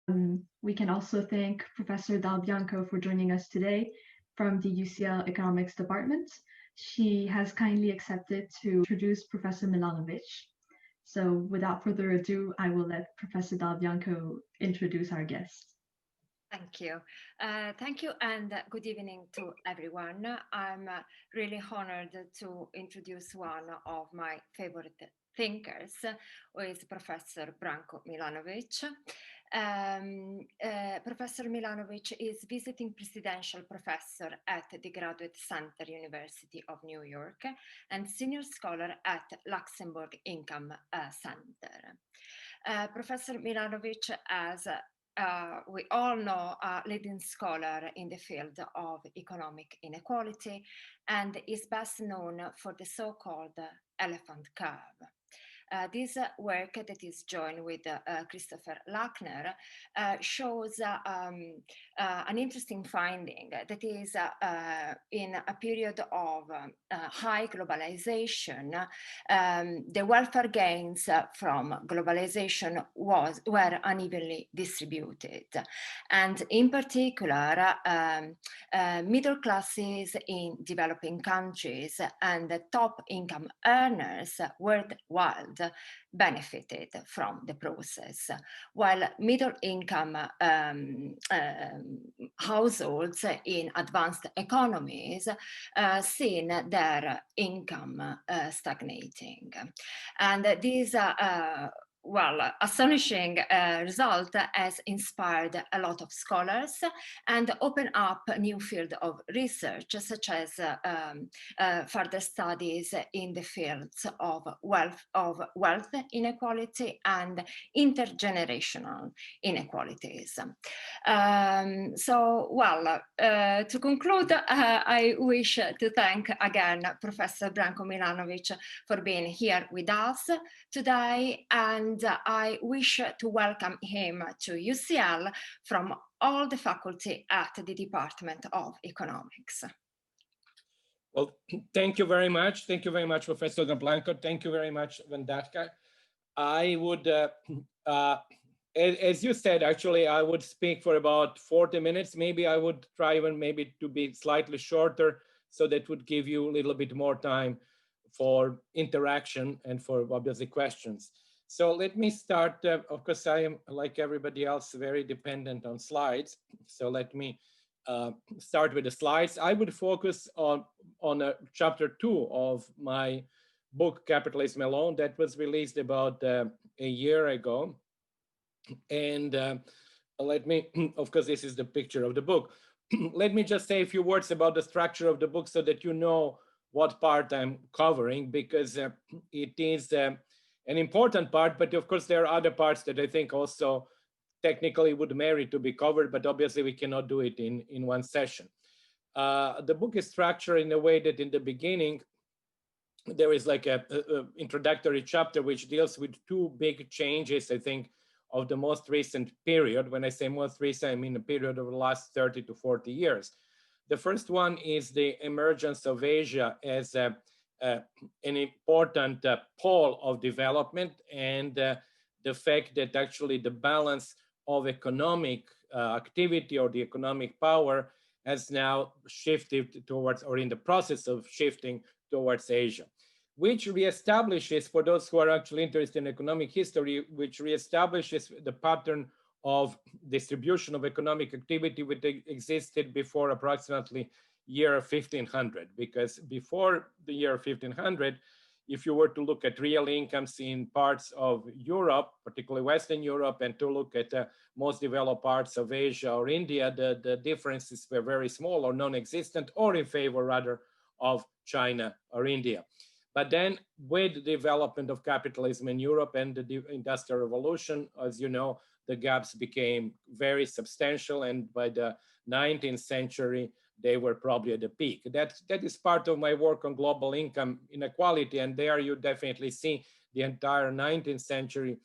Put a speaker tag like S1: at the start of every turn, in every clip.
S1: We can also thank Professor Dal Bianco for joining us today from the UCL Economics Department. She has kindly accepted to introduce Professor Milanović. So without further ado, I will let Professor Dal Bianco introduce our guest.
S2: Thank you. Thank you and good evening to everyone. I'm really honored to introduce one of my favorite thinkers, who is Professor Branko Milanović. Professor Milanović is visiting presidential professor at the Graduate Center University of New York and senior scholar at Luxembourg Income Center. Professor Milanović has we all know a leading scholar in the field of economic inequality and is best known for the so-called elephant curve. This work that is joined with Christopher Lackner shows an interesting finding that is in a period of high globalization, the welfare gains from globalization were unevenly distributed. And in particular, middle classes in developing countries and the top income earners worldwide benefited from the process, while middle income households in advanced economies seen their income stagnating. And these astonishing result has inspired a lot of scholars and opened up a new field of research, such as further studies in the fields of wealth inequality and intergenerational inequalities. To conclude, I wish to thank again Professor Branko Milanović for being here with us today, and I wish to welcome him to UCL from all the faculty at the Department of Economics.
S3: Well, thank you very much. Thank you very much, Professor Blanco. Thank you very much, Vandarika. I would, as you said, actually, I would speak for about 40 minutes. Maybe I would try even maybe to be slightly shorter, so that would give you a little bit more time for interaction and for obviously questions. So let me start. Of course, I am, like everybody else, very dependent on slides. So let me start with the slides. I would focus on chapter 2 of my book, Capitalism Alone, that was released about a year ago. And let me, of course, this is the picture of the book. Let me just say a few words about the structure of the book so that you know what part I'm covering, because it is an important part, but of course there are other parts that I think also technically would merit to be covered, but obviously we cannot do it in one session. The book is structured in a way that in the beginning, there is like a introductory chapter which deals with two big changes, I think, of the most recent period. When I say most recent, I mean a period over the last 30 to 40 years. The first one is the emergence of Asia as an important pole of development, and the fact that actually the balance of economic activity or the economic power has now shifted towards, or in the process of shifting towards Asia, which reestablishes, for those who are actually interested in economic history, which reestablishes the pattern of distribution of economic activity which existed before approximately year 1500. Because before the year 1500, if you were to look at real incomes in parts of Europe, particularly Western Europe, and to look at most developed parts of Asia or India, the differences were very small or non-existent, or in favor rather of China or India. But then with the development of capitalism in Europe and the Industrial Revolution, as you know, the gaps became very substantial, and by the 19th century, they were probably at the peak. That is part of my work on global income inequality, and there you definitely see the entire 19th century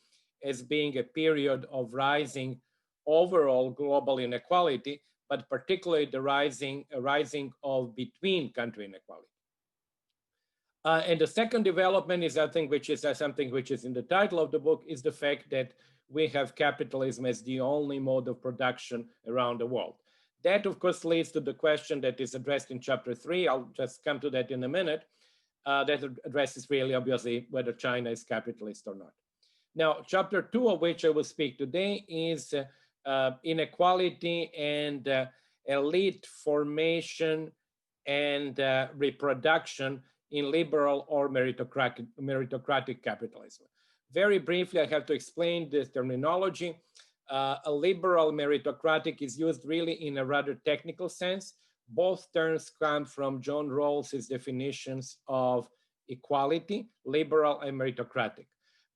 S3: as being a period of rising overall global inequality, but particularly the rising of between country inequality. And the second development is, I think, which is something which is in the title of the book, is the fact that we have capitalism as the only mode of production around the world. That, of course, leads to the question that is addressed in chapter 3. I'll just come to that in a minute. That addresses really, obviously, whether China is capitalist or not. Now, chapter 2, of which I will speak today, is inequality and elite formation and reproduction in liberal or meritocratic capitalism. Very briefly, I have to explain this terminology. A liberal meritocratic is used really in a rather technical sense. Both terms come from John Rawls's definitions of equality, liberal and meritocratic.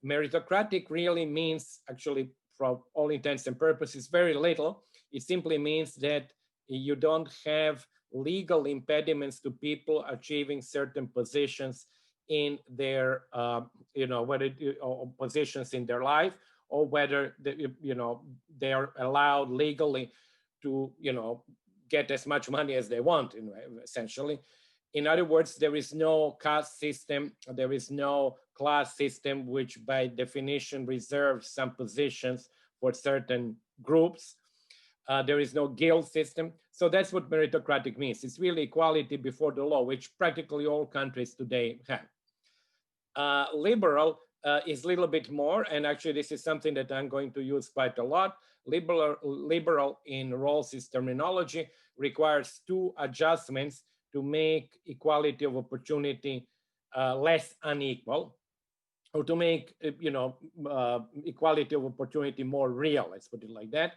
S3: Meritocratic really means, actually, for all intents and purposes, very little. It simply means that you don't have legal impediments to people achieving certain positions in their, or positions in their life, or whether they are allowed legally to, get as much money as they want, essentially. In other words, there is no caste system, there is no class system, which by definition reserves some positions for certain groups. There is no guild system. So that's what meritocratic means. It's really equality before the law, which practically all countries today have. Liberal is a little bit more, and actually this is something that I'm going to use quite a lot. Liberal in Rawls's terminology requires two adjustments to make equality of opportunity less unequal, or to make equality of opportunity more real, let's put it like that.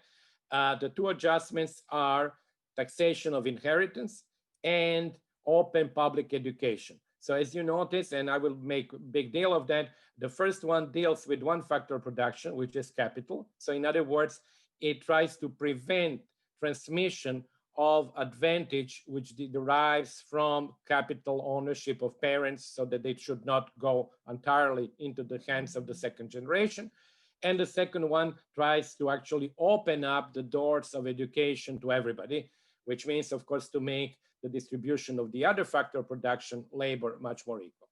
S3: The two adjustments are taxation of inheritance and open public education. So as you notice, and I will make a big deal of that, the first one deals with one factor of production, which is capital. So in other words, it tries to prevent transmission of advantage which derives from capital ownership of parents, so that they should not go entirely into the hands of the second generation. And the second one tries to actually open up the doors of education to everybody, which means, of course, to make the distribution of the other factor of production, labor, much more equal.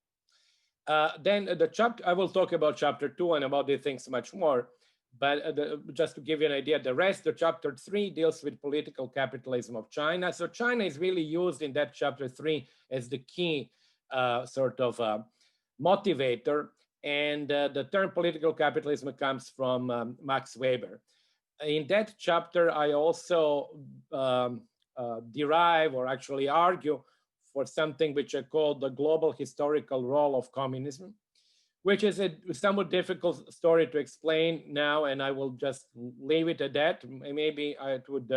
S3: Then the chapter, I will talk about chapter 2 and about these things much more, but just to give you an idea, the rest of chapter 3 deals with political capitalism of China. So China is really used in that chapter 3 as the key motivator. And the term political capitalism comes from Max Weber. In that chapter, I also derive, or actually argue, for something which I call the global historical role of communism, which is a somewhat difficult story to explain now, and I will just leave it at that. Maybe I would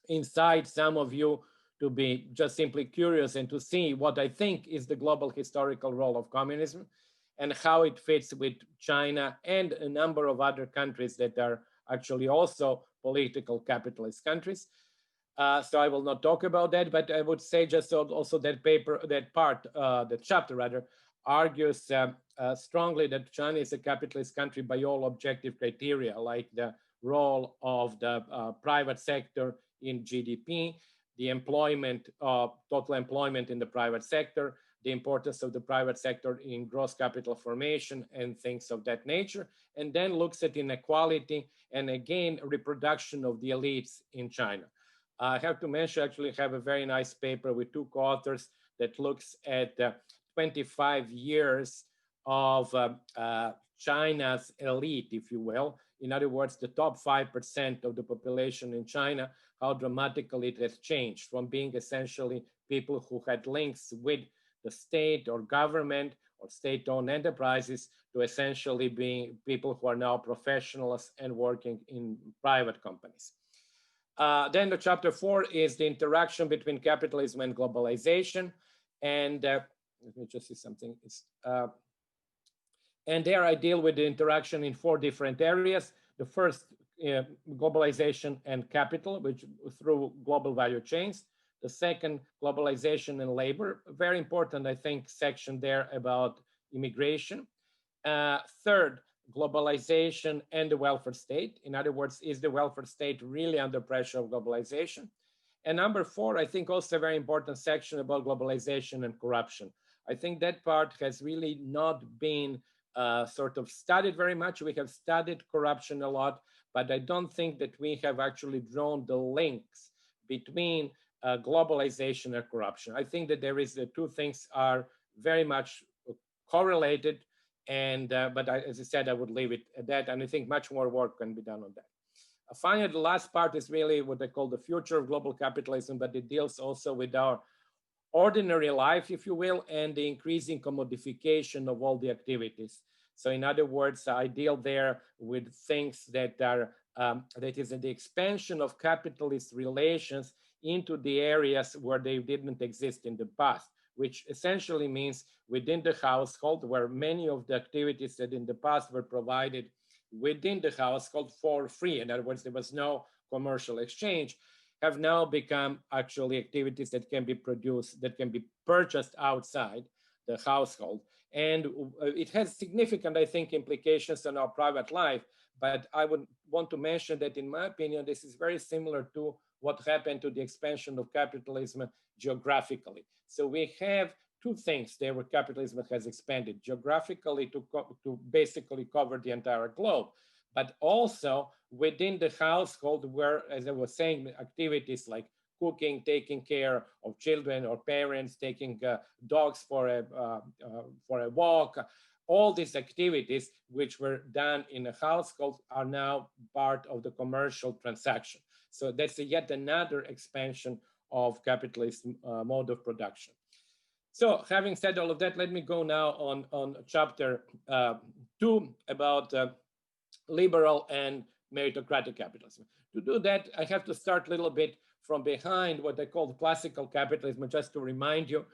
S3: incite some of you to be just simply curious and to see what I think is the global historical role of communism and how it fits with China and a number of other countries that are actually also political capitalist countries. So I will not talk about that, but I would say just also that that chapter rather, argues strongly that China is a capitalist country by all objective criteria, like the role of the private sector in GDP, the employment, total employment in the private sector, the importance of the private sector in gross capital formation and things of that nature, and then looks at inequality and again, reproduction of the elites in China. I have to mention, actually have a very nice paper with two co-authors that looks at 25 years of China's elite, if you will. In other words, the top 5% of the population in China, how dramatically it has changed from being essentially people who had links with the state or government or state-owned enterprises to essentially being people who are now professionals and working in private companies. Then the chapter 4 is the interaction between capitalism and globalization. And let me just see something. And there I deal with the interaction in 4 different areas. The first, globalization and capital, which through global value chains. The second, globalization and labor. Very important, I think, section there about immigration. Third, globalization and the welfare state. In other words, is the welfare state really under pressure of globalization? And number 4, I think also a very important section about globalization and corruption. I think that part has really not been sort of studied very much. We have studied corruption a lot, but I don't think that we have actually drawn the links between globalization and corruption. I think that there is the two things are very much correlated, and but as I said, I would leave it at that, and I think much more work can be done on that. Finally, the last part is really what I call the future of global capitalism, but it deals also with our ordinary life, if you will, and the increasing commodification of all the activities. So in other words, I deal there with things that are, that is the expansion of capitalist relations into the areas where they didn't exist in the past, which essentially means within the household, where many of the activities that in the past were provided within the household for free, in other words, there was no commercial exchange, have now become actually activities that can be produced, that can be purchased outside the household. And it has significant, I think, implications on our private life. But I would want to mention that, in my opinion, this is very similar to what happened to the expansion of capitalism geographically. So we have two things there where capitalism has expanded geographically to basically cover the entire globe, but also within the household where, as I was saying, activities like cooking, taking care of children or parents, taking dogs for a walk, all these activities which were done in a household are now part of the commercial transaction. So that's yet another expansion of capitalist mode of production. So having said all of that, let me go now on chapter 2 about liberal and meritocratic capitalism. To do that, I have to start a little bit from behind what I call classical capitalism, just to remind you.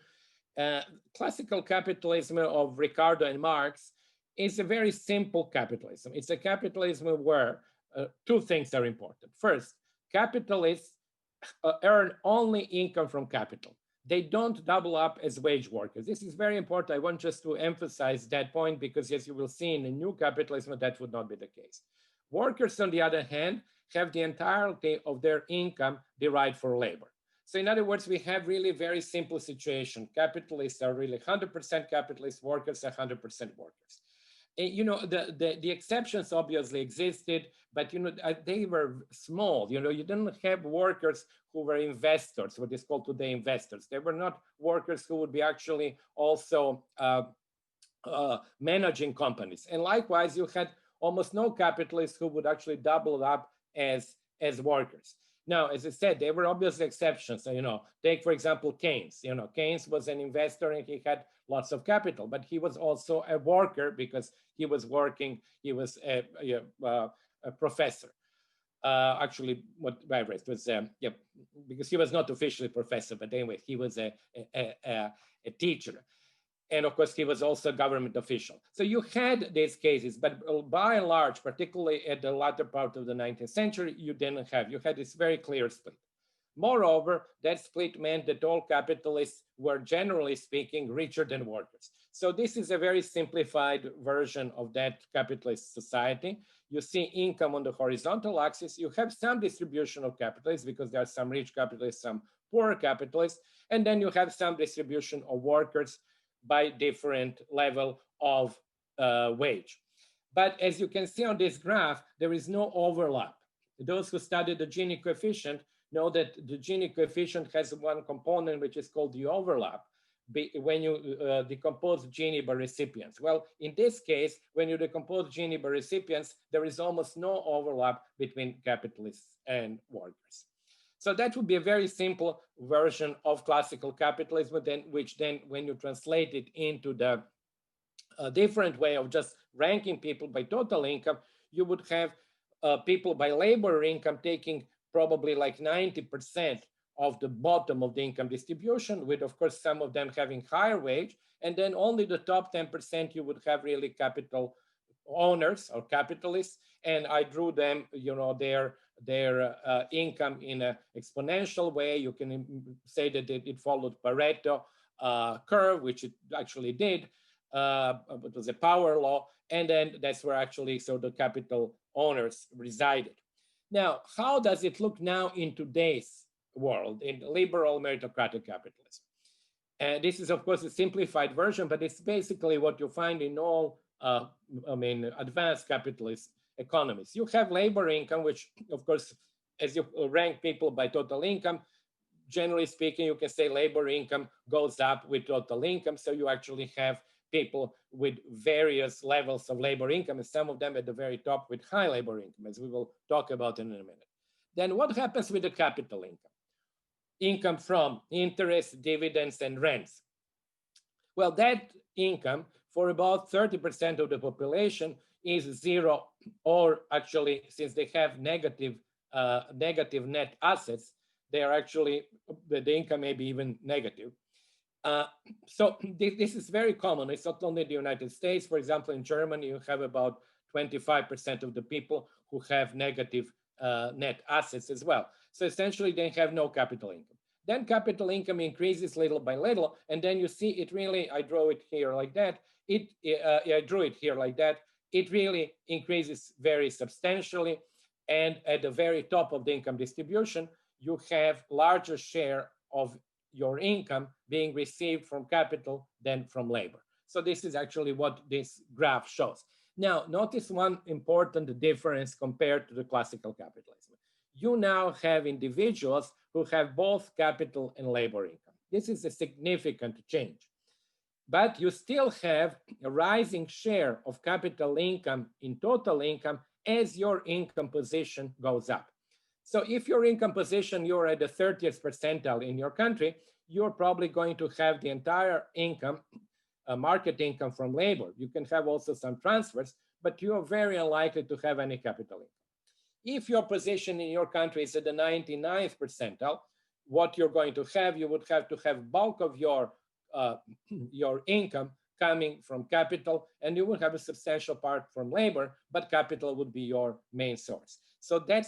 S3: Classical capitalism of Ricardo and Marx is a very simple capitalism. It's a capitalism where two things are important. First, capitalists earn only income from capital. They don't double up as wage workers. This is very important. I want just to emphasize that point because, as you will see in the new capitalism, that would not be the case. Workers, on the other hand, have the entirety of their income derived for labor. So in other words, we have really very simple situation. Capitalists are really 100% capitalists, workers are 100% workers. And, you know, the exceptions obviously existed, but, you know, they were small. You know, you didn't have workers who were investors, what is called today investors. They were not workers who would be actually also managing companies. And likewise, you had almost no capitalists who would actually double up as workers. Now, as I said, there were obviously exceptions. So, you know, take, for example, Keynes. You know, Keynes was an investor and he had lots of capital, but he was also a worker because he was working, he was a professor. Actually, what I read was, because he was not officially a professor, but anyway, he was a teacher. And of course, he was also a government official. So you had these cases, but by and large, particularly at the latter part of the 19th century, you didn't have. You had this very clear split. Moreover, that split meant that all capitalists were, generally speaking, richer than workers. So this is a very simplified version of that capitalist society. You see income on the horizontal axis. You have some distribution of capitalists because there are some rich capitalists, some poor capitalists. And then you have some distribution of workers by different level of wage. But as you can see on this graph, there is no overlap. Those who study the Gini coefficient know that the Gini coefficient has one component which is called the overlap when you decompose Gini by recipients. Well, in this case, when you decompose Gini by recipients, there is almost no overlap between capitalists and workers. So that would be a very simple version of classical capitalism, which then, when you translate it into the different way of just ranking people by total income, you would have people by labor income taking probably like 90% of the bottom of the income distribution, with, of course, some of them having higher wage. And then only the top 10% you would have really capital owners or capitalists. And I drew them, you know, their income in an exponential way. You can say that it followed Pareto curve, which it actually did. It was a power law. And then that's where actually so the capital owners resided. Now, how does it look now in today's world, in liberal meritocratic capitalism? And this is, of course, a simplified version, but it's basically what you find in all advanced capitalist economies. You have labor income, which, of course, as you rank people by total income, generally speaking, you can say labor income goes up with total income. So you actually have people with various levels of labor income, and some of them at the very top with high labor income, as we will talk about in a minute. Then what happens with the capital income? Income from interest, dividends, and rents. Well, that income for about 30% of the population is zero, or actually, since they have negative net assets, they are actually, the income may be even negative. So this is very common. It's not only the United States. For example, in Germany, you have about 25% of the people who have negative net assets as well. So essentially, they have no capital income. Then capital income increases little by little, and then you see it really, I draw it here like that. I drew it here like that. It really increases very substantially. And at the very top of the income distribution, you have larger share of your income being received from capital than from labor. So this is actually what this graph shows. Now, notice one important difference compared to the classical capitalism. You now have individuals who have both capital and labor income. This is a significant change. But you still have a rising share of capital income in total income as your income position goes up. So if your income position, you're at the 30th percentile in your country, you're probably going to have the entire income, market income from labor. You can have also some transfers, but you're very unlikely to have any capital income. If your position in your country is at the 99th percentile, what you're going to have, you would have to have bulk of your income coming from capital, and you would have a substantial part from labor, but capital would be your main source. So that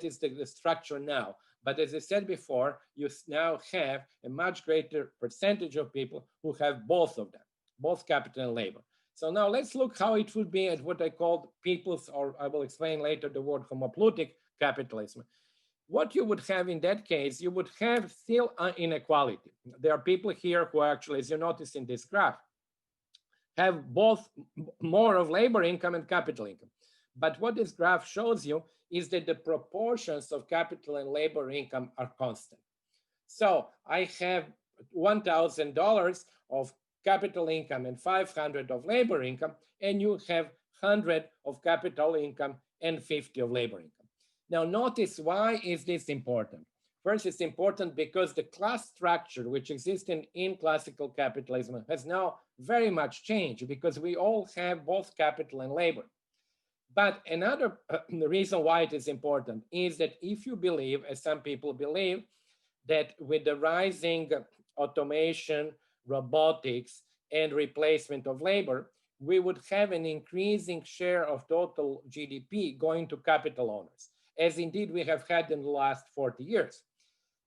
S3: is the structure now. But as I said before, you now have a much greater percentage of people who have both of them, both capital and labor. So now let's look how it would be at what I called people's, or I will explain later the word homoplutic capitalism. What you would have in that case, you would have still inequality. There are people here who actually, as you notice in this graph, have both more of labor income and capital income. But what this graph shows you is that the proportions of capital and labor income are constant. So I have $1,000 of capital income and 500 of labor income, and you have 100 of capital income and 50 of labor income. Now notice, why is this important? First, it's important because the class structure which exists in classical capitalism has now very much changed, because we all have both capital and labor. But another reason why it is important is that if you believe, as some people believe, that with the rising automation, robotics, and replacement of labor, we would have an increasing share of total GDP going to capital owners, as indeed we have had in the last 40 years.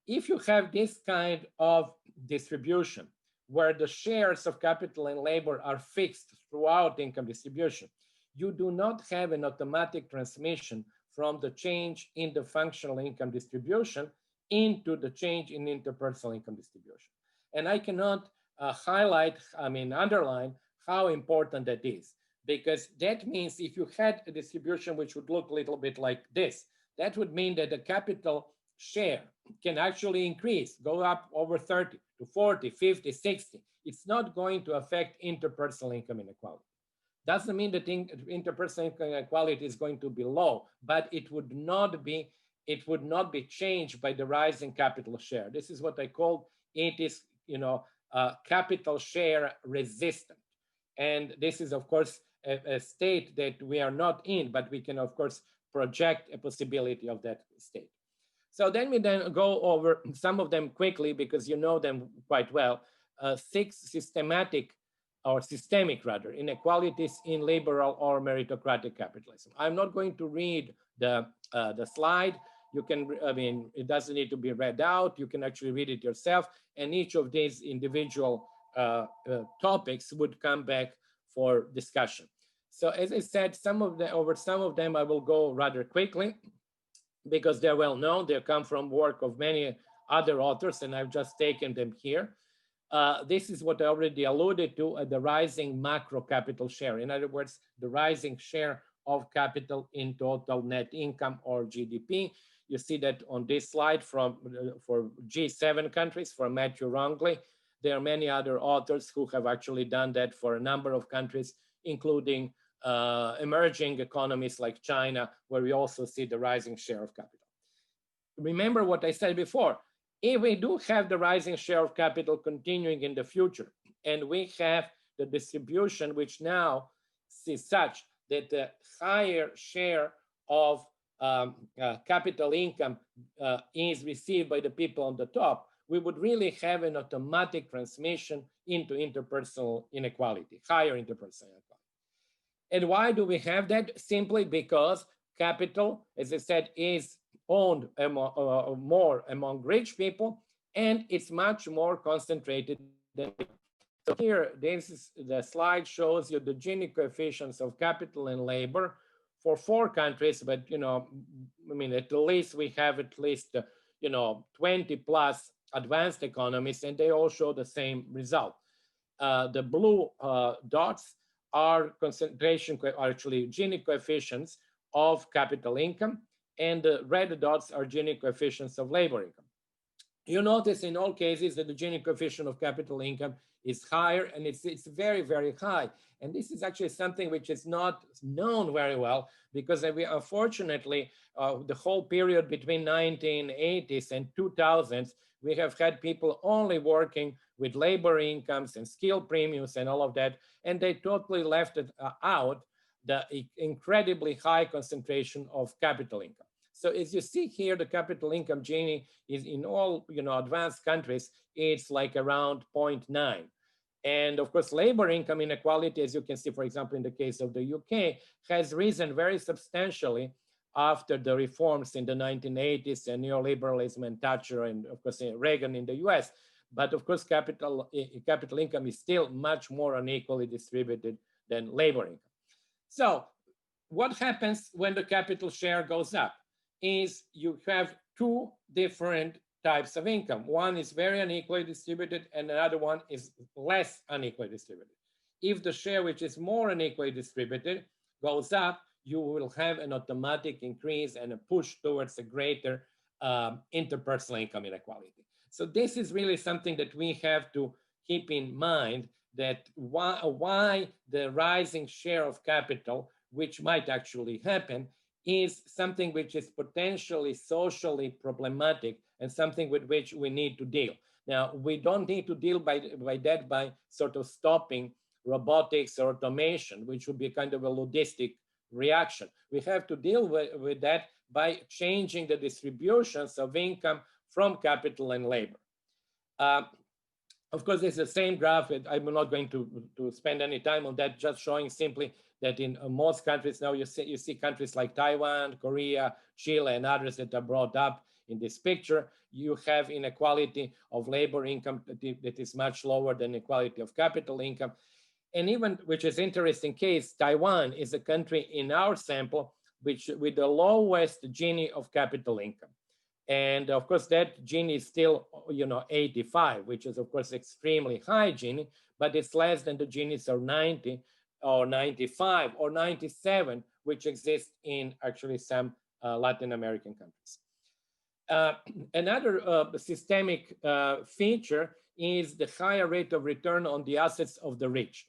S3: If you have this kind of distribution, where the shares of capital and labor are fixed throughout income distribution, you do not have an automatic transmission from the change in the functional income distribution into the change in interpersonal income distribution. And I cannot underline how important that is, because that means if you had a distribution which would look a little bit like this, that would mean that the capital share can actually increase, go up over 30 to 40, 50, 60. It's not going to affect interpersonal income inequality. Doesn't mean that interpersonal income inequality is going to be low, but it would not be changed by the rising capital share. This is what I call it is, capital share resistant. And this is, of course, a state that we are not in, but we can, of course, project a possibility of that state. So then we go over some of them quickly, because you know them quite well. 6 systemic inequalities in liberal or meritocratic capitalism. I'm not going to read the slide. You can, it doesn't need to be read out. You can actually read it yourself. And each of these individual topics would come back for discussion. So as I said, over some of them I will go rather quickly, because they're well known. They come from work of many other authors, and I've just taken them here. this is what I already alluded to, the rising macro capital share. In other words, the rising share of capital in total net income or GDP. You see that on this slide for G7 countries, for Matthew Rongley. There are many other authors who have actually done that for a number of countries, including emerging economies like China, where we also see the rising share of capital. Remember what I said before, if we do have the rising share of capital continuing in the future, and we have the distribution which now is such that the higher share of capital income is received by the people on the top, we would really have an automatic transmission into interpersonal inequality, higher interpersonal inequality. And why do we have that? Simply because capital, as I said, is owned more among rich people, and it's much more concentrated than people. So here, the slide shows you the Gini coefficients of capital and labor for 4 countries, but I mean, at least we have at least 20 plus advanced economies, and they all show the same result. The blue dots are actually Gini coefficients of capital income, and the red dots are Gini coefficients of labor income. You notice in all cases that the Gini coefficient of capital income is higher, and it's very, very high. And this is actually something which is not known very well, because we unfortunately, the whole period between 1980s and 2000s, we have had people only working with labor incomes and skill premiums and all of that, and they totally left it out the incredibly high concentration of capital income. So as you see here, the capital income Gini is in all advanced countries, it's like around 0.9. And of course, labor income inequality, as you can see, for example, in the case of the UK, has risen very substantially after the reforms in the 1980s and neoliberalism and Thatcher and of course Reagan in the US. But of course, capital income is still much more unequally distributed than labor income. So what happens when the capital share goes up is you have 2 different types of income. One is very unequally distributed and another one is less unequally distributed. If the share which is more unequally distributed goes up, you will have an automatic increase and a push towards a greater interpersonal income inequality. So this is really something that we have to keep in mind, that why the rising share of capital, which might actually happen, is something which is potentially socially problematic and something with which we need to deal. Now, we don't need to deal by that by sort of stopping robotics or automation, which would be kind of a ludistic reaction. We have to deal with that by changing the distributions of income from capital and labor. Of course, it's the same graph. I'm not going to spend any time on that, just showing simply that in most countries now, you see countries like Taiwan, Korea, Chile, and others that are brought up in this picture. You have inequality of labor income that is much lower than equality of capital income. And even, which is interesting case, Taiwan is a country in our sample with the lowest Gini of capital income. And of course, that Gini is still, 85, which is of course extremely high Gini, but it's less than the Ginis of 90 or 95 or 97, which exist in actually some Latin American countries. Another systemic feature is the higher rate of return on the assets of the rich.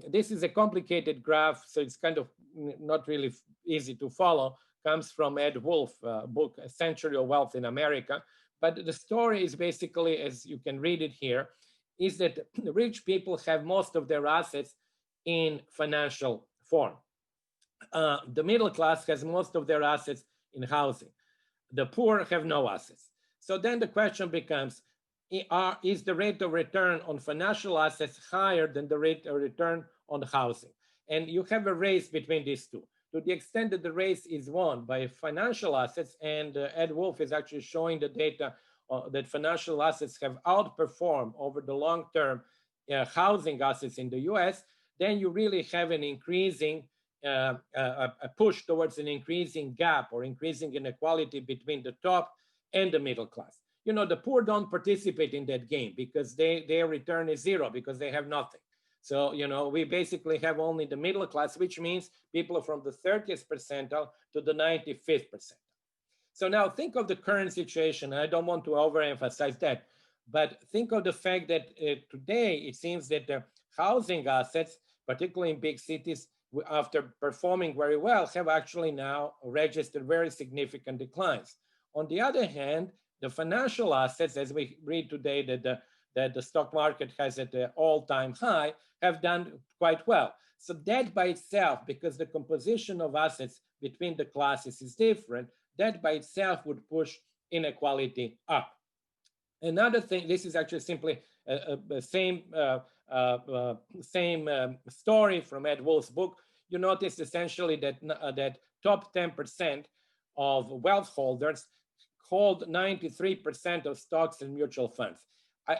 S3: This is a complicated graph, so it's kind of not really easy to follow. Comes from Ed Wolf's book, A Century of Wealth in America. But the story is basically, as you can read it here, is that the rich people have most of their assets in financial form. The middle class has most of their assets in housing. The poor have no assets. So then the question becomes, is the rate of return on financial assets higher than the rate of return on housing? And you have a race between these two. To the extent that the race is won by financial assets, and Ed Wolf is actually showing the data that financial assets have outperformed over the long term housing assets in the US, then you really have an increasing, a push towards an increasing gap or increasing inequality between the top and the middle class. you know, the poor don't participate in that game because their return is zero because they have nothing. So, you know, we basically have only the middle class, which means people from the 30th percentile to the 95th percentile. So now think of the current situation. I don't want to overemphasize that, but think of the fact that today it seems that the housing assets, particularly in big cities, after performing very well, have actually now registered very significant declines. On the other hand, the financial assets, as we read today that the stock market has at an all-time high, have done quite well. So that by itself, because the composition of assets between the classes is different, that by itself would push inequality up. Another thing, this is actually simply the same story from Ed Wolf's book. You notice essentially that top 10% of wealth holders hold 93% of stocks and mutual funds.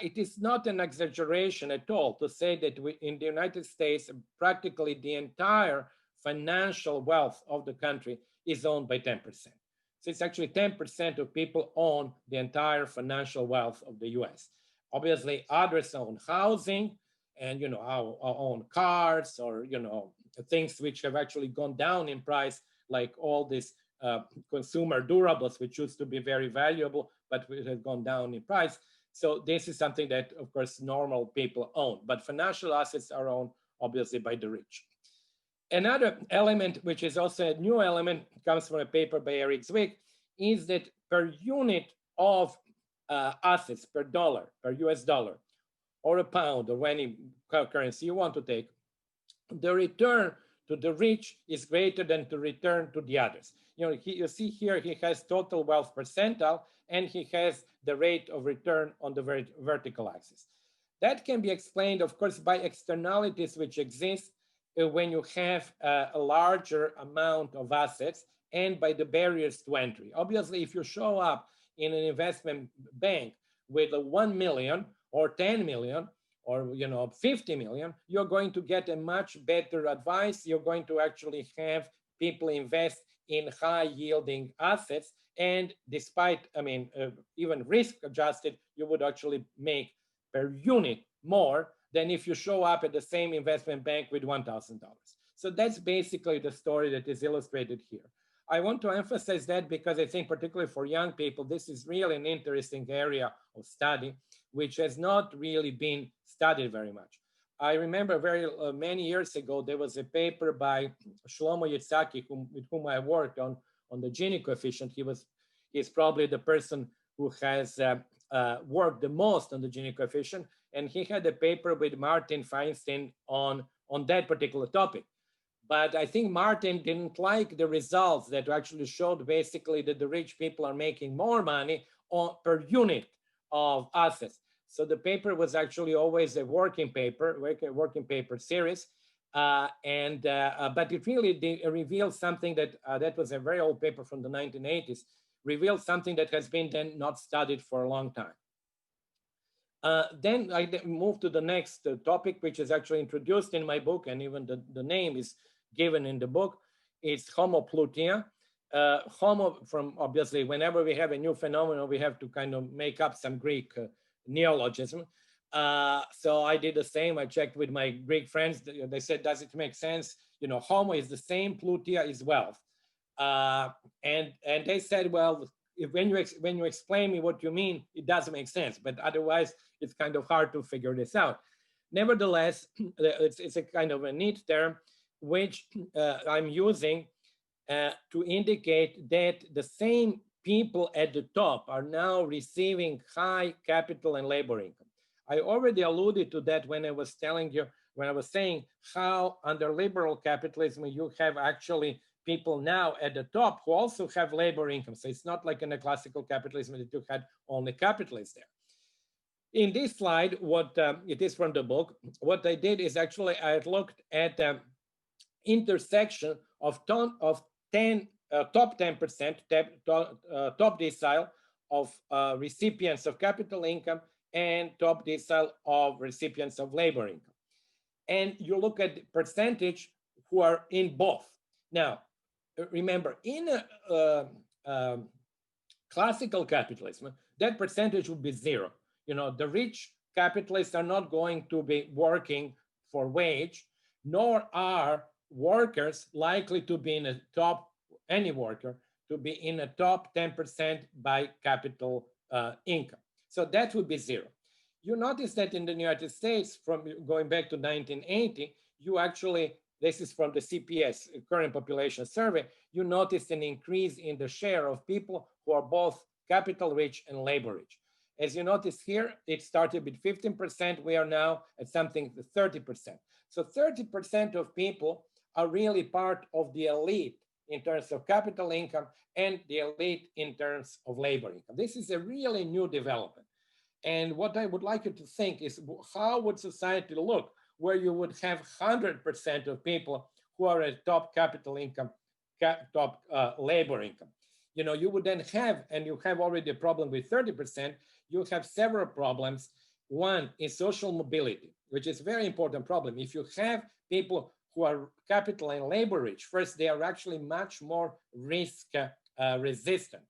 S3: It is not an exaggeration at all to say that in the United States, practically the entire financial wealth of the country is owned by 10%. So it's actually 10% of people own the entire financial wealth of the US. Obviously, others own housing and, you know, own cars or, you know, things which have actually gone down in price, like all these consumer durables, which used to be very valuable, but it has gone down in price. So this is something that, of course, normal people own, but financial assets are owned, obviously, by the rich. Another element, which is also a new element, comes from a paper by Eric Zwick, is that per unit of assets, per dollar, per US dollar, or a pound, or any currency you want to take, the return to the rich is greater than the return to the others. You know, you see here, he has total wealth percentile, and he has the rate of return on the vertical axis. That can be explained, of course, by externalities which exist when you have a larger amount of assets and by the barriers to entry. Obviously, if you show up in an investment bank with 1 million or 10 million or 50 million, you're going to get a much better advice. You're going to actually have people invest in high yielding assets. And despite, even risk adjusted, you would actually make per unit more than if you show up at the same investment bank with $1,000. So that's basically the story that is illustrated here. I want to emphasize that because I think particularly for young people, this is really an interesting area of study, which has not really been studied very much. I remember many years ago, there was a paper by Shlomo Yitzhaki, with whom I worked on the Gini coefficient. He's probably the person who has worked the most on the Gini coefficient. And he had a paper with Martin Feinstein on that particular topic. But I think Martin didn't like the results that actually showed basically that the rich people are making more money per unit of assets. So the paper was actually always a working paper series. But it really revealed something that was a very old paper from the 1980s, revealed something that has been then not studied for a long time. Then I moved to the next topic, which is actually introduced in my book, and even the name is given in the book. It's homoplutia. From obviously, whenever we have a new phenomenon, we have to kind of make up some Greek neologism. So I did the same. I checked with my Greek friends. They said, does it make sense? Homo is the same, plutia is wealth. And they said, well, when you explain me what you mean, it doesn't make sense. But otherwise, it's kind of hard to figure this out. Nevertheless, it's a kind of a neat term, which I'm using to indicate that the same people at the top are now receiving high capital and labor income. I already alluded to that when I was saying how under liberal capitalism, you have actually people now at the top who also have labor income. So it's not like in a classical capitalism that you had only capitalists there. In this slide, what it is from the book, what I did is actually I looked at the intersection of top 10%, top decile of recipients of capital income and top decile of recipients of labor income. And you look at the percentage who are in both. Now, remember, in classical capitalism, that percentage would be zero. You know, the rich capitalists are not going to be working for wage, nor are workers likely to be in a top, any worker, to be in a top 10% by capital income. So that would be zero. You notice that in the United States, from going back to 1980, you actually, this is from the CPS, Current Population Survey, you notice an increase in the share of people who are both capital rich and labor rich. As you notice here, it started with 15%. We are now at something 30%. So 30% of people are really part of the elite in terms of capital income and the elite in terms of labor income. This is a really new development. And what I would like you to think is, how would society look where you would have 100% of people who are at top capital income, top labor income? You know, you would then have, and you have already a problem with 30%, you have several problems. One is social mobility, which is a very important problem. If you have people who are capital and labor rich, first, they are actually much more risk resistant.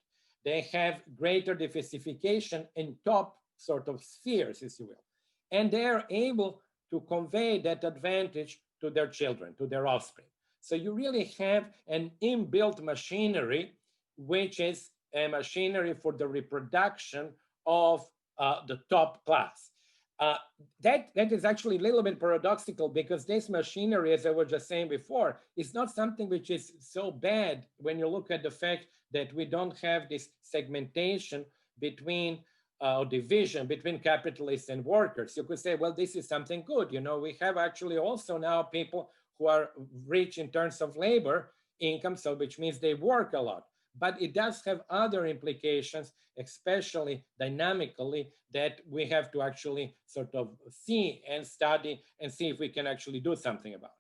S3: They have greater diversification in top sort of spheres, if you will. And they are able to convey that advantage to their children, to their offspring. So you really have an inbuilt machinery, which is a machinery for the reproduction of the top class. That is actually a little bit paradoxical, because this machinery, as I was just saying before, is not something which is so bad when you look at the fact that we don't have this segmentation between or division between capitalists and workers. You could say, well, this is something good. You know, we have actually also now people who are rich in terms of labor income, so which means they work a lot. But it does have other implications, especially dynamically, that we have to actually sort of see and study and see if we can actually do something about.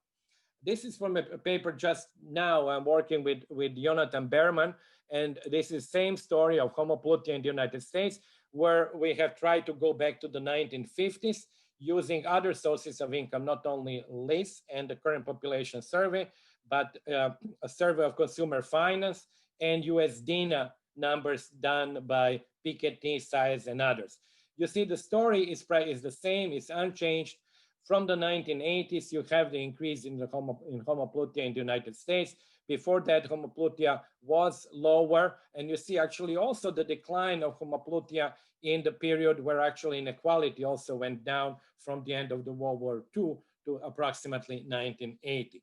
S3: This is from a paper just now. I'm working with Jonathan Berman, and this is the same story of homoplutia in the United States, where we have tried to go back to the 1950s using other sources of income, not only LIS and the Current Population Survey, but a survey of consumer finance and USDINA numbers done by Piketty, Size, and others. You see, the story is the same, it's unchanged. From the 1980s, you have the increase in homoplutia in the United States. Before that, homoplutia was lower. And you see actually also the decline of homoplutia in the period where actually inequality also went down from the end of the World War II to approximately 1980.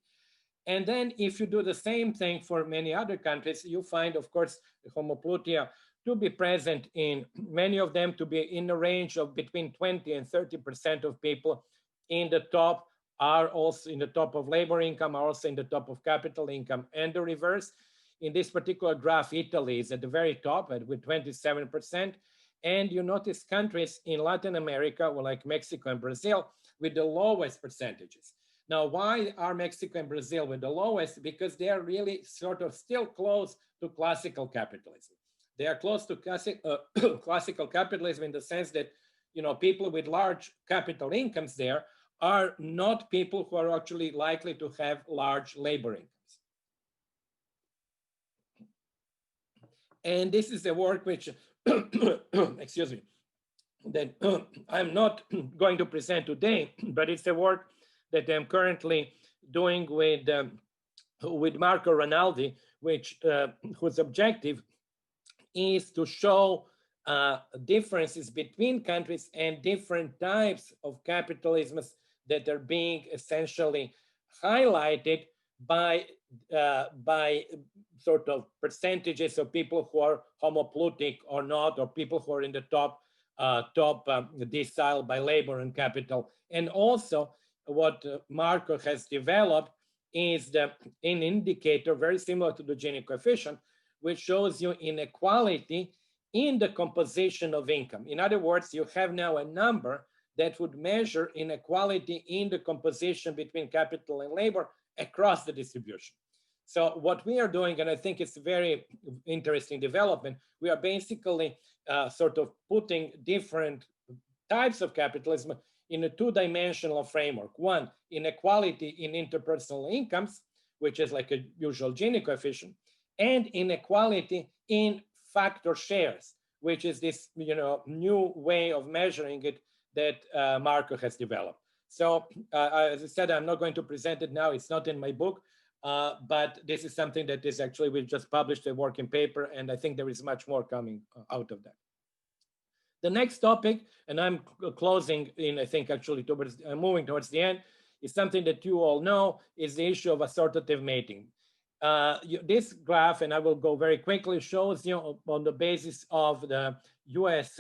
S3: And then if you do the same thing for many other countries, you find, of course, homoplutia to be present in many of them, to be in the range of between 20 and 30% of people in the top are also in the top of labor income, are also in the top of capital income, and the reverse. In this particular graph, Italy is at the very top with 27%. And you notice countries in Latin America, like Mexico and Brazil, with the lowest percentages. Now, why are Mexico and Brazil with the lowest? Because they are really sort of still close to classical capitalism. They are close to classical capitalism in the sense that, you know, people with large capital incomes there are not people who are actually likely to have large labor incomes. And this is the work which, excuse me, that I'm not going to present today, but it's the work that I'm currently doing with Marco Rinaldi, whose objective is to show differences between countries and different types of capitalisms that are being essentially highlighted by sort of percentages of people who are homoplutic or not, or people who are in the top decile by labor and capital. And also what Marco has developed is an indicator very similar to the Gini coefficient, which shows you inequality in the composition of income. In other words, you have now a number that would measure inequality in the composition between capital and labor across the distribution. So what we are doing, and I think it's a very interesting development, we are basically sort of putting different types of capitalism in a two-dimensional framework. One, inequality in interpersonal incomes, which is like a usual Gini coefficient, and inequality in factor shares, which is this new way of measuring it that Marco has developed. So as I said, I'm not going to present it now. It's not in my book, but this is something that is actually, we've just published a working paper, and I think there is much more coming out of that. The next topic, and I'm closing in, I think actually towards, moving towards the end, is something that you all know, is the issue of assortative mating. This graph, and I will go very quickly, shows you on the basis of the US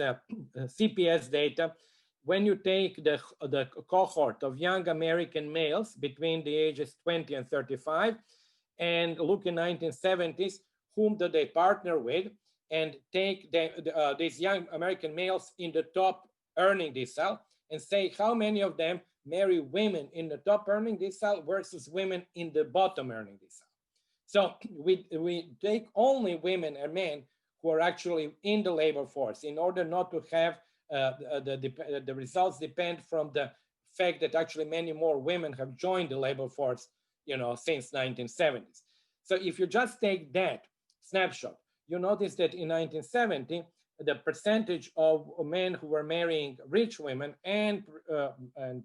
S3: CPS data, when you take the cohort of young American males between the ages 20 and 35 and look in 1970s, whom do they partner with, and take these young American males in the top earning decile and say how many of them marry women in the top earning decile versus women in the bottom earning decile. So we take only women and men who are actually in the labor force in order not to have the results depend from the fact that actually many more women have joined the labor force, since 1970s. So if you just take that snapshot, you notice that in 1970, the percentage of men who were marrying rich women and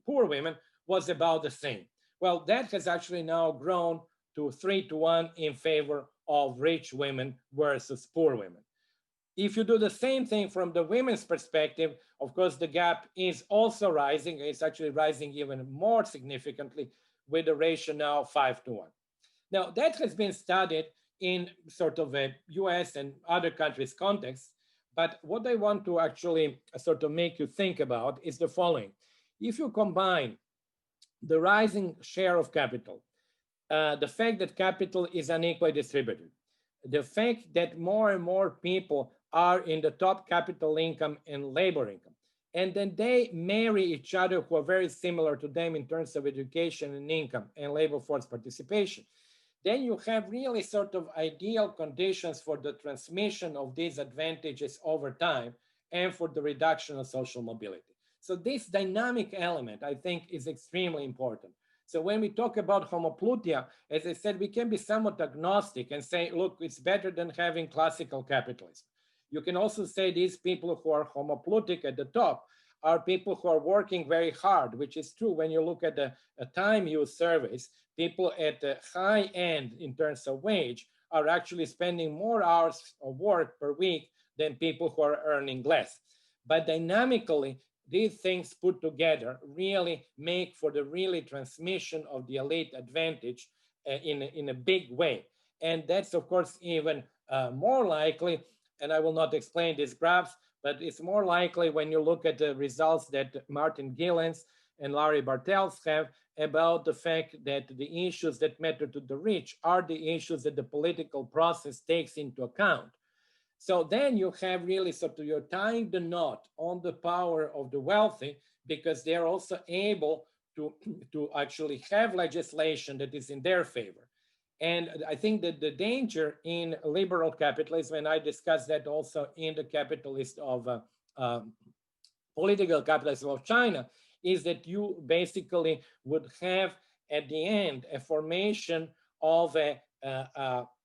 S3: poor women was about the same. Well, that has actually now grown to 3-to-1 in favor of rich women versus poor women. If you do the same thing from the women's perspective, of course, the gap is also rising. It's actually rising even more significantly with the ratio now 5-to-1. Now, that has been studied in sort of a US and other countries' context. But what I want to actually sort of make you think about is the following. If you combine the rising share of capital, the fact that capital is unequally distributed, the fact that more and more people are in the top capital income and labor income, and then they marry each other who are very similar to them in terms of education and income and labor force participation, then you have really sort of ideal conditions for the transmission of these advantages over time and for the reduction of social mobility. So this dynamic element, I think, is extremely important. So when we talk about homoplutia, as I said, we can be somewhat agnostic and say, look, it's better than having classical capitalism. You can also say these people who are homoplutic at the top are people who are working very hard, which is true when you look at the time use surveys. People at the high end in terms of wage are actually spending more hours of work per week than people who are earning less. But dynamically, these things put together really make for the really transmission of the elite advantage in a big way. And that's, of course, even more likely, and I will not explain these graphs, but it's more likely when you look at the results that Martin Gilens and Larry Bartels have about the fact that the issues that matter to the rich are the issues that the political process takes into account. So then you have really sort of, you're tying the knot on the power of the wealthy because they're also able to actually have legislation that is in their favor. And I think that the danger in liberal capitalism, and I discussed that also in the Capitalist of Political Capitalism of China, is that you basically would have at the end a formation of a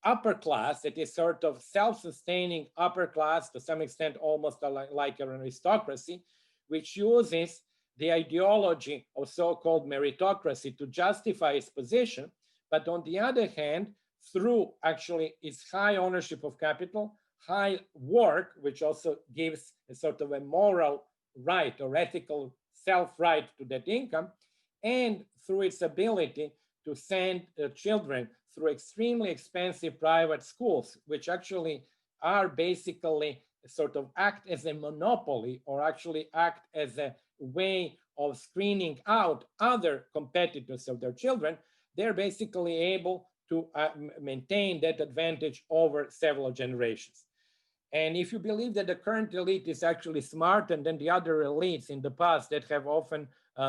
S3: upper class that is sort of self-sustaining upper class, to some extent almost like an aristocracy, which uses the ideology of so-called meritocracy to justify its position. But on the other hand, through actually its high ownership of capital, high work, which also gives a sort of a moral right or ethical self-right to that income, and through its ability to send children through extremely expensive private schools, which actually are basically sort of act as a monopoly or actually act as a way of screening out other competitors of their children, they're basically able to maintain that advantage over several generations. And if you believe that the current elite is actually smarter than the other elites in the past that have often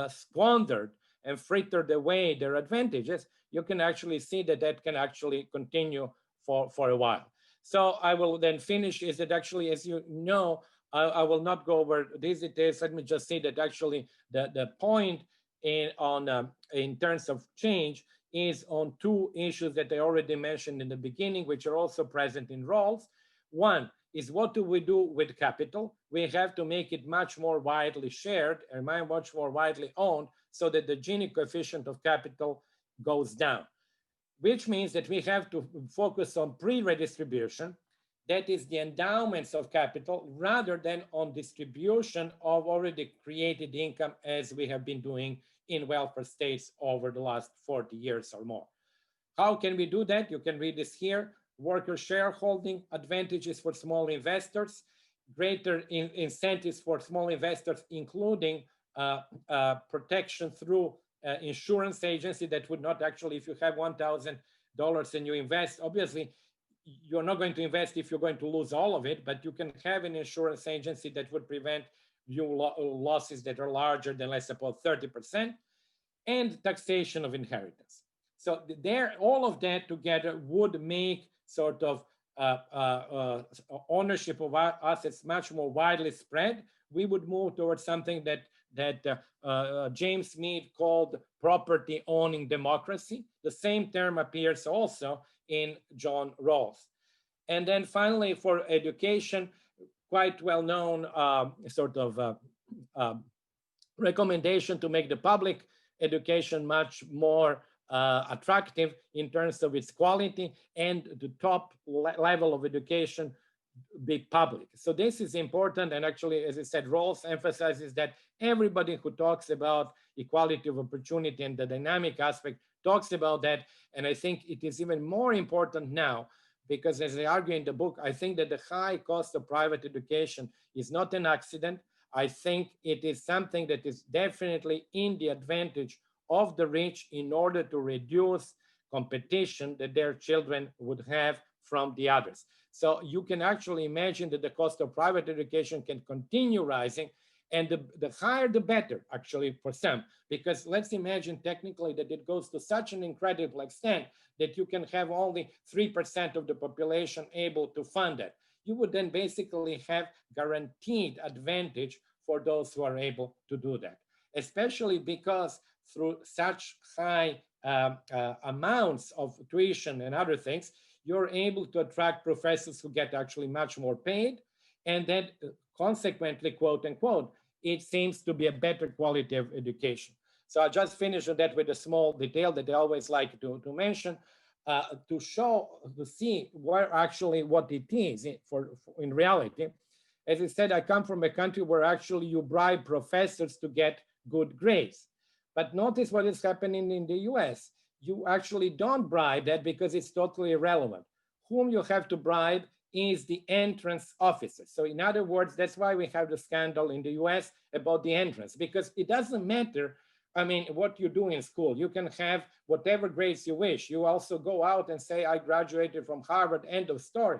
S3: squandered and frittered away their advantages, you can actually see that that can actually continue for a while. So I will then finish is that actually, as you know, I will not go over these details. Let me just say that actually the point in terms of change is on two issues that I already mentioned in the beginning, which are also present in Rawls. One is what do we do with capital? We have to make it much more widely shared and much more widely owned so that the Gini coefficient of capital goes down, which means that we have to focus on pre-redistribution, that is the endowments of capital, rather than on distribution of already created income as we have been doing in welfare states over the last 40 years or more. How can we do that? You can read this here. Worker shareholding, advantages for small investors, greater incentives for small investors, including protection through insurance agency that would not actually, if you have $1,000 and you invest, obviously, you're not going to invest if you're going to lose all of it, but you can have an insurance agency that would prevent you losses that are larger than, let's suppose, 30%, and taxation of inheritance. So there, all of that together would make sort of ownership of assets much more widely spread. We would move towards something that James Mead called property owning democracy. The same term appears also in John Rawls. And then finally, for education, quite well known recommendation to make the public education much more attractive in terms of its quality, and the top level of education be public. So this is important. And actually, as I said, Rawls emphasizes that everybody who talks about equality of opportunity and the dynamic aspect talks about that. And I think it is even more important now, because as I argue in the book, I think that the high cost of private education is not an accident. I think it is something that is definitely in the advantage of the rich in order to reduce competition that their children would have from the others. So you can actually imagine that the cost of private education can continue rising, and the higher the better, actually, for some, because let's imagine technically that it goes to such an incredible extent that you can have only 3% of the population able to fund it. You would then basically have guaranteed advantage for those who are able to do that, especially because through such high amounts of tuition and other things, you're able to attract professors who get actually much more paid, and then consequently, quote unquote, it seems to be a better quality of education. So I'll just finish on that with a small detail that I always like to mention, to see where actually what it is in reality. As I said, I come from a country where actually you bribe professors to get good grades. But notice what is happening in the US. You actually don't bribe that because it's totally irrelevant. Whom you have to bribe is the entrance officers. So in other words, that's why we have the scandal in the US about the entrance, because it doesn't matter, I mean, what you do in school. You can have whatever grades you wish. You also go out and say, I graduated from Harvard, end of story.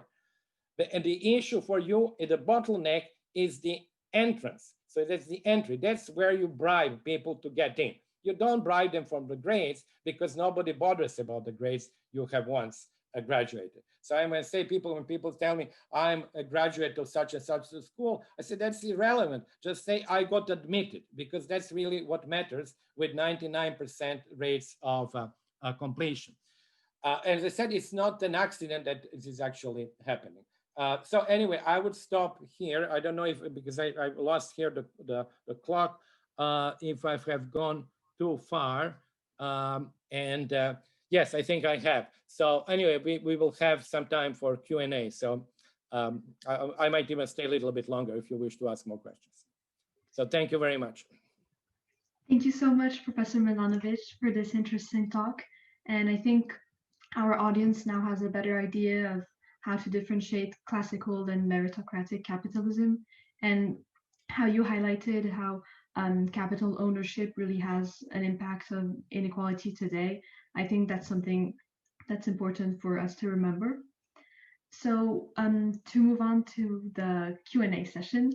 S3: And the issue for you, the bottleneck, is the entrance. So that's the entry. That's where you bribe people to get in. You don't bribe them from the grades because nobody bothers about the grades you have once graduated. So I say when people tell me I'm a graduate of such and such a school, I say that's irrelevant. Just say I got admitted, because that's really what matters with 99% rates of completion. As I said, it's not an accident that this is actually happening. So anyway, I would stop here. I don't know if, because I lost here the clock, if I have gone too far. Yes, I think I have. So anyway, we will have some time for Q&A. So I might even stay a little bit longer if you wish to ask more questions. So thank you very much.
S1: Thank you so much, Professor Milanović, for this interesting talk. And I think our audience now has a better idea of how to differentiate classical and meritocratic capitalism, and how you highlighted how capital ownership really has an impact on inequality today. I think that's something that's important for us to remember. So to move on to the Q&A session,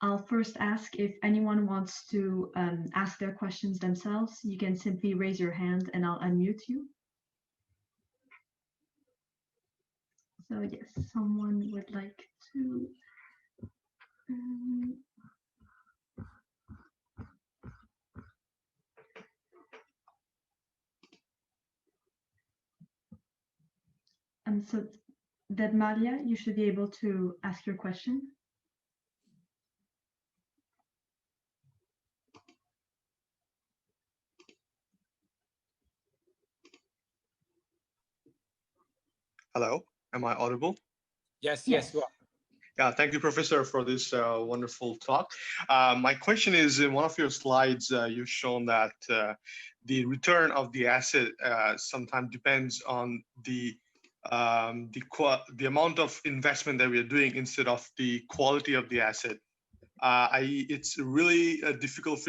S1: I'll first ask if anyone wants to ask their questions themselves. You can simply raise your hand and I'll unmute you. So yes, someone would like to. So Maria, you should be able to ask your question.
S4: Hello, am I audible?
S3: Yes, yes, you are.
S4: Yeah, thank you, Professor, for this wonderful talk. My question is, in one of your slides, you've shown that the return of the asset sometimes depends on the amount of investment that we are doing instead of the quality of the asset. It's really difficult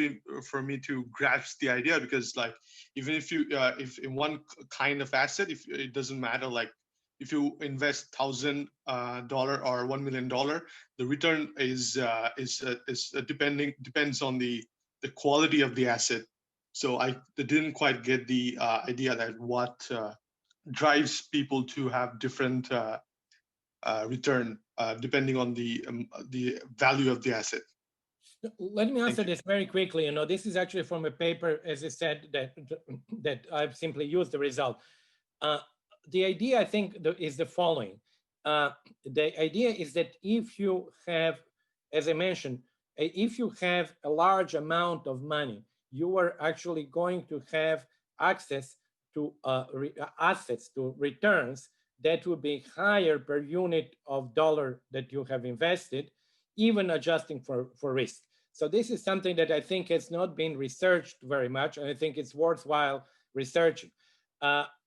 S4: for me to grasp the idea, because like even if you if in one kind of asset, if it doesn't matter, like if you invest $1,000 or $1 million, the return is depends on the quality of the asset. So I didn't quite get the idea that what drives people to have different return depending on the value of the asset.
S3: Let me answer this very quickly. You know, this is actually from a paper, as I said, that I've simply used the result. The idea, I think, is the following. The idea is that if you have, as I mentioned, if you have a large amount of money, you are actually going to have access to assets, to returns that will be higher per unit of dollar that you have invested, even adjusting for risk. So this is something that I think has not been researched very much, and I think it's worthwhile researching.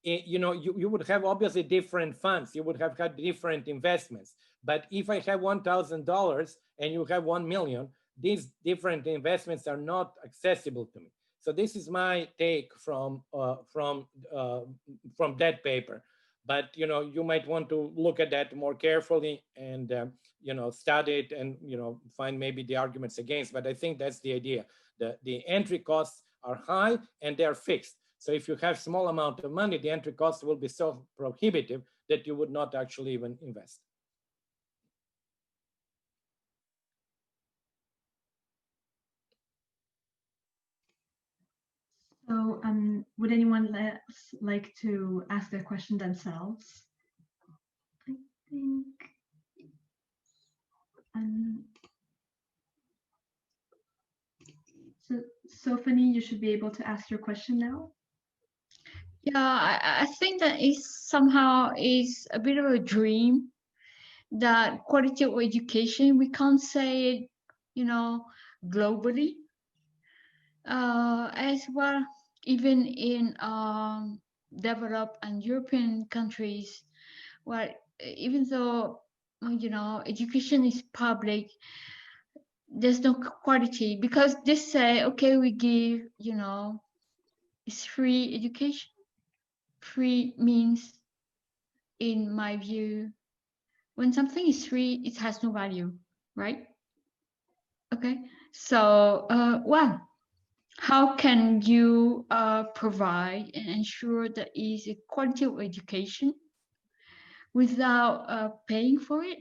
S3: You know, you would have obviously different funds, you would have had different investments. But if I have $1,000 and you have 1 million, these different investments are not accessible to me. So this is my take from that paper. But you know, you might want to look at that more carefully and you know, study it and you know, find maybe the arguments against. But I think that's the idea. The entry costs are high and they are fixed. So if you have small amount of money, the entry cost will be so prohibitive that you would not actually even invest.
S1: So would anyone else like to ask their question themselves? I think so Sophanie, you should be able to ask your question now.
S5: Yeah, I think that somehow is a bit of a dream, that quality of education, we can't say it, you know, globally as well. Even in developed and European countries, well, even though, you know, education is public, there's no quality, because they say, okay, we give, you know, it's free education. Free means, in my view, when something is free, it has no value, right? Okay, so well, how can you provide and ensure that is a quality of education without paying for it?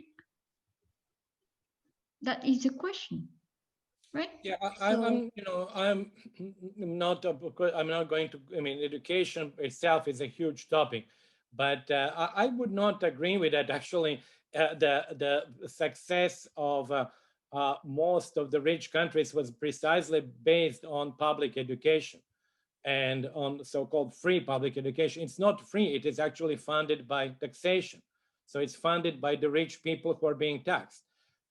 S5: That is a question, right?
S3: Yeah, I'm, you know, I'm not going to, I mean, education itself is a huge topic, but I would not agree with that. Actually, the success of most of the rich countries was precisely based on public education and on so-called free public education. It's not free, it is actually funded by taxation. So it's funded by the rich people who are being taxed.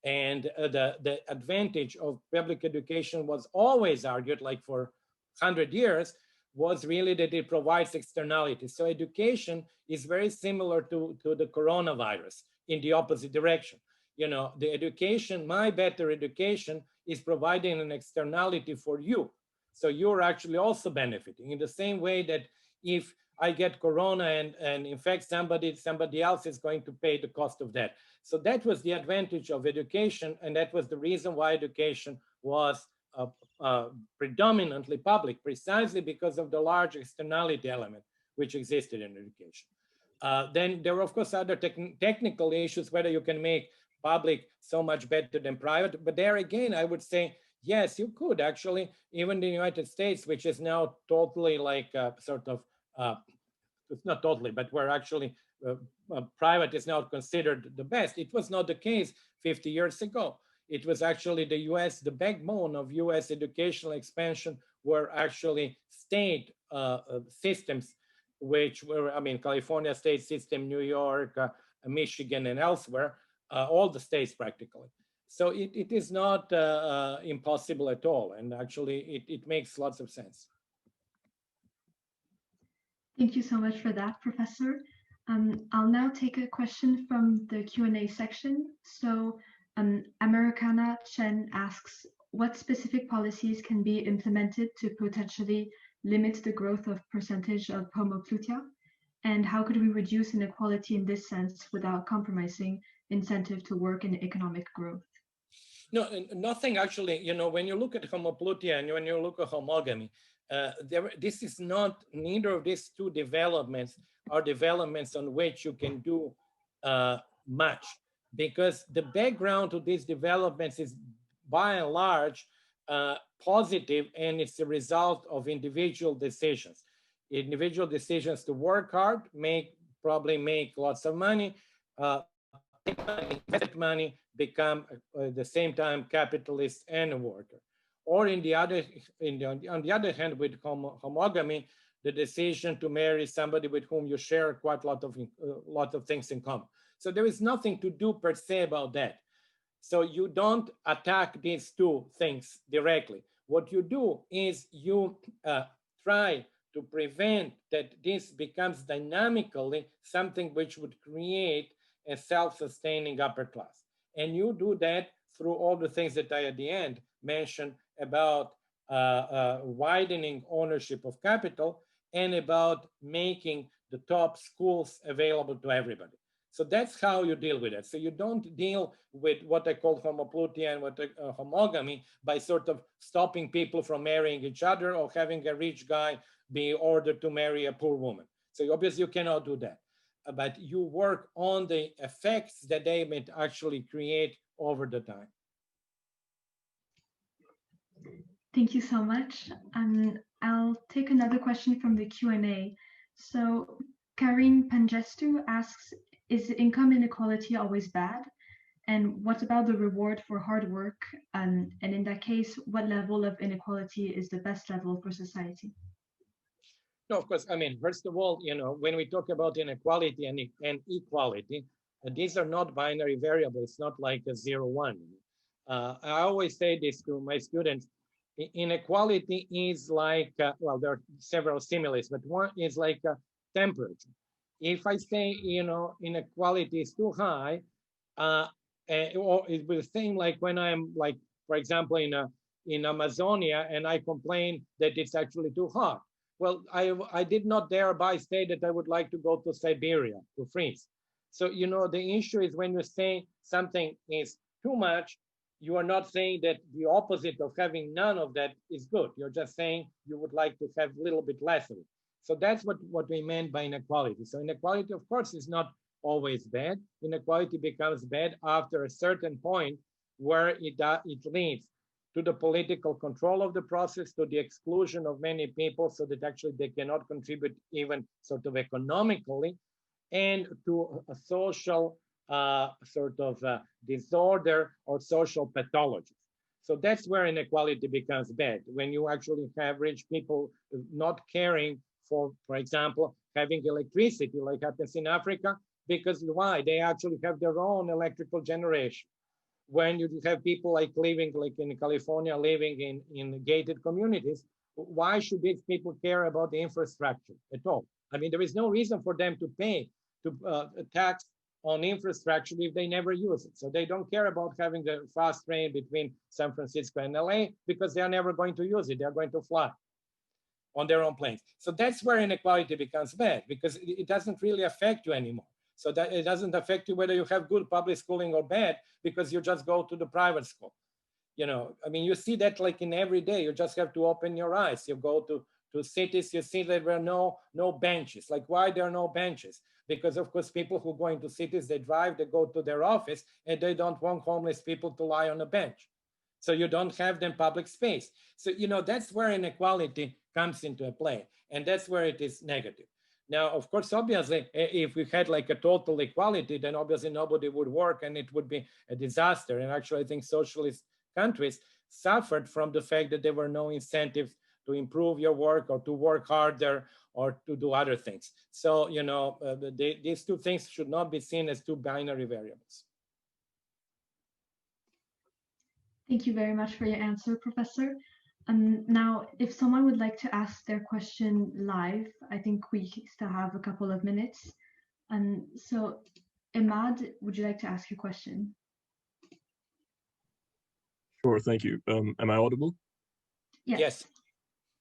S3: And the advantage of public education was always argued, like for 100 years, was really that it provides externalities. So education is very similar to the coronavirus in the opposite direction. You know, the education, my better education, is providing an externality for you. So you're actually also benefiting in the same way that if I get corona and infect somebody, somebody else is going to pay the cost of that. So that was the advantage of education, and that was the reason why education was predominantly public, precisely because of the large externality element which existed in education. Then there were, of course, other technical issues, whether you can make public so much better than private. But there again, I would say, yes, you could actually. Even the United States, which is now totally like sort of it's not totally, but where actually private is now considered the best. It was not the case 50 years ago. It was actually the US, the backbone of US educational expansion were actually state systems, which were, I mean, California state system, New York, Michigan, and elsewhere, all the states practically. So it is not impossible at all. And actually, it makes lots of sense.
S1: Thank you so much for that, Professor. I'll now take a question from the Q&A section. So Americana Chen asks, what specific policies can be implemented to potentially limit the growth of percentage of homoplutia? And how could we reduce inequality in this sense without compromising incentive to work and economic growth?
S3: No, nothing actually, you know, when you look at homoplutia and when you look at homogamy, this is not, neither of these two developments are developments on which you can do much, because the background to these developments is by and large positive, and it's a result of individual decisions. Individual decisions to work hard, probably make lots of money, invest money, become at the same time capitalist and a worker. Or on the other hand, with homogamy, the decision to marry somebody with whom you share quite a lot of things in common. So there is nothing to do per se about that. So you don't attack these two things directly. What you do is you try to prevent that this becomes dynamically something which would create a self-sustaining upper class. And you do that through all the things that I at the end mentioned about widening ownership of capital and about making the top schools available to everybody. So that's how you deal with it. So you don't deal with what I call homoplutia and what homogamy by sort of stopping people from marrying each other or having a rich guy be ordered to marry a poor woman. So obviously you cannot do that. But you work on the effects that they may actually create over the time.
S1: Thank you so much. I'll take another question from the Q&A. So Karine Pangestu asks, is income inequality always bad? And what about the reward for hard work? And in that case, what level of inequality is the best level for society?
S3: No, of course. I mean, first of all, you know, when we talk about inequality and equality, these are not binary variables. It's not like a 0-1. I always say this to my students. Inequality is like, well, there are several similes, but one is like a temperature. If I say, you know, inequality is too high, or it will seem like when I'm like, for example, in Amazonia, and I complain that it's actually too hot. Well, I did not thereby say that I would like to go to Siberia to freeze. So, you know, the issue is when you say something is too much, you are not saying that the opposite of having none of that is good. You're just saying you would like to have a little bit less of it. So that's what we meant by inequality. So inequality, of course, is not always bad. Inequality becomes bad after a certain point where it leads to the political control of the process, to the exclusion of many people so that actually they cannot contribute even sort of economically, and to a social disorder or social pathology. So that's where inequality becomes bad, when you actually have rich people not caring for example, having electricity like happens in Africa, because why? They actually have their own electrical generation. When you have people like living, like in California, living in gated communities, why should these people care about the infrastructure at all? I mean, there is no reason for them to pay a tax on infrastructure if they never use it. So they don't care about having the fast train between San Francisco and LA because they are never going to use it. They're going to fly on their own planes. So that's where inequality becomes bad, because it doesn't really affect you anymore. So that it doesn't affect you whether you have good public schooling or bad, because you just go to the private school. You know, I mean, you see that like in every day. You just have to open your eyes. You go to cities, you see that there are no benches. Like, why there are no benches? Because of course, people who go into cities, they drive, they go to their office, and they don't want homeless people to lie on a bench. So you don't have them public space. So, you know, that's where inequality comes into play. And that's where it is negative. Now, of course, obviously, if we had like a total equality, then obviously nobody would work and it would be a disaster. And actually, I think socialist countries suffered from the fact that there were no incentives to improve your work or to work harder or to do other things. So, you know, these two things should not be seen as two binary variables.
S1: Thank you very much for your answer, Professor. Now, if someone would like to ask their question live, I think we still have a couple of minutes. So, Imad, would you like to ask your question?
S6: Sure, thank you. Am I audible?
S3: Yes.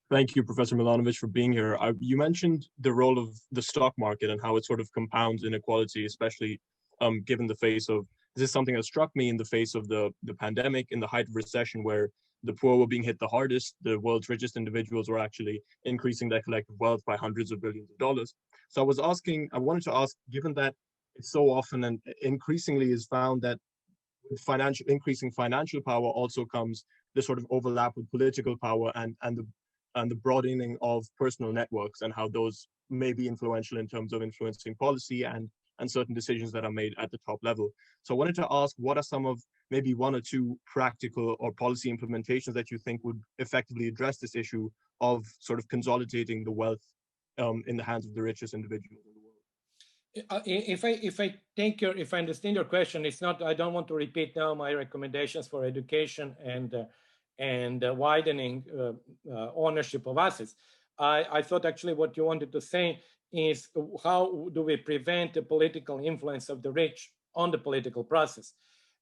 S6: Thank you, Professor Milanović, for being here. You mentioned the role of the stock market and how it sort of compounds inequality, especially given the face of, this is something that struck me in the face of the pandemic, in the height of recession, where the poor were being hit the hardest. The world's richest individuals were actually increasing their collective wealth by hundreds of billions of dollars. So I wanted to ask, given that it's so often and increasingly is found that with increasing financial power also comes the sort of overlap with political power and the broadening of personal networks and how those may be influential in terms of influencing policy and certain decisions that are made at the top level. So I wanted to ask, what are some of maybe one or two practical or policy implementations that you think would effectively address this issue of sort of consolidating the wealth in the hands of the richest individuals in the world?
S3: If I understand your question, it's not, I don't want to repeat now my recommendations for education and widening ownership of assets. I thought actually what you wanted to say is how do we prevent the political influence of the rich on the political process?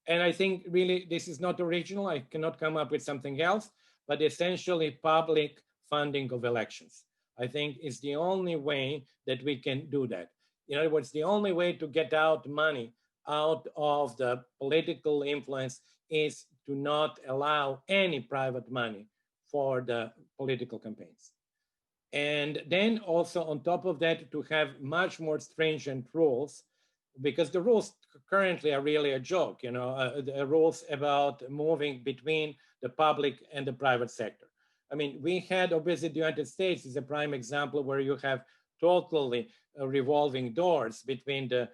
S3: And I think really this is not original. I cannot come up with something else, but essentially public funding of elections, I think, is the only way that we can do that. In other words, the only way to get out money out of the political influence is to not allow any private money for the political campaigns. And then also on top of that, to have much more stringent rules, because the rules currently are really a joke, you know, the rules about moving between the public and the private sector. I mean, we had, obviously, the United States is a prime example where you have totally revolving doors between the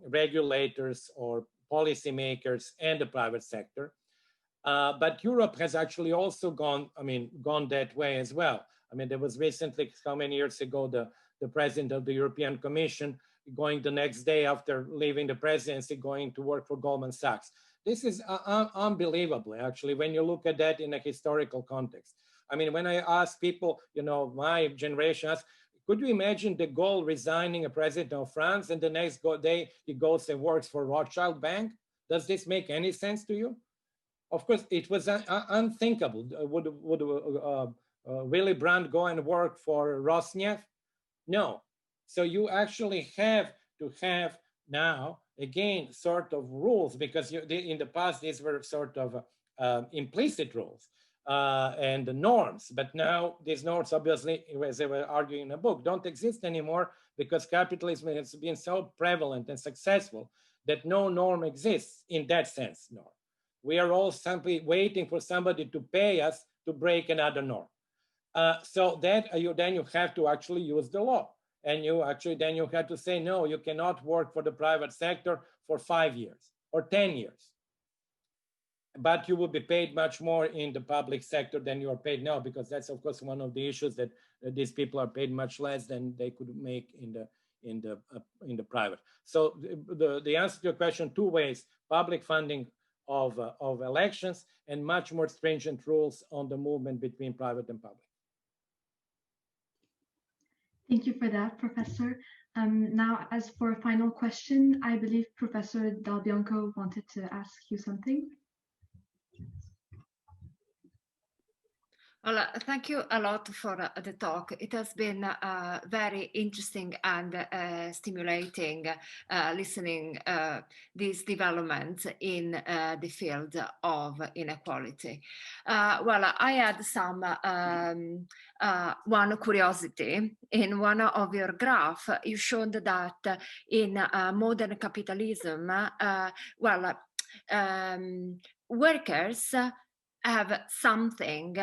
S3: regulators or policymakers and the private sector. But Europe has actually also gone that way as well. I mean, there was recently, how many years ago, the president of the European Commission going the next day after leaving the presidency, going to work for Goldman Sachs. This is unbelievable, actually, when you look at that in a historical context. I mean, when I ask people, you know, my generation asks, could you imagine de Gaulle resigning as president of France and the next day he goes and works for Rothschild Bank? Does this make any sense to you? Of course, it was unthinkable. Would Willy Brandt go and work for Rosneft? No. So you actually have to have now, again, sort of rules, because in the past, these were sort of implicit rules and norms. But now these norms, obviously, as they were arguing in the book, don't exist anymore because capitalism has been so prevalent and successful that no norm exists in that sense, norm. We are all simply waiting for somebody to pay us to break another norm. So that then you have to actually use the law. And then you have to say, no, you cannot work for the private sector for 5 years or 10 years. But you will be paid much more in the public sector than you are paid now, because that's, of course, one of the issues that these people are paid much less than they could make in the private. So the answer to your question, two ways: public funding of elections and much more stringent rules on the movement between private and public.
S1: Thank you for that, Professor. Now, as for a final question, I believe Professor Dal Bianco wanted to ask you something.
S2: Well, thank you a lot for the talk. It has been very interesting and stimulating listening these developments in the field of inequality. Well, I had some one curiosity. In one of your graphs, you showed that in modern capitalism, workers have something,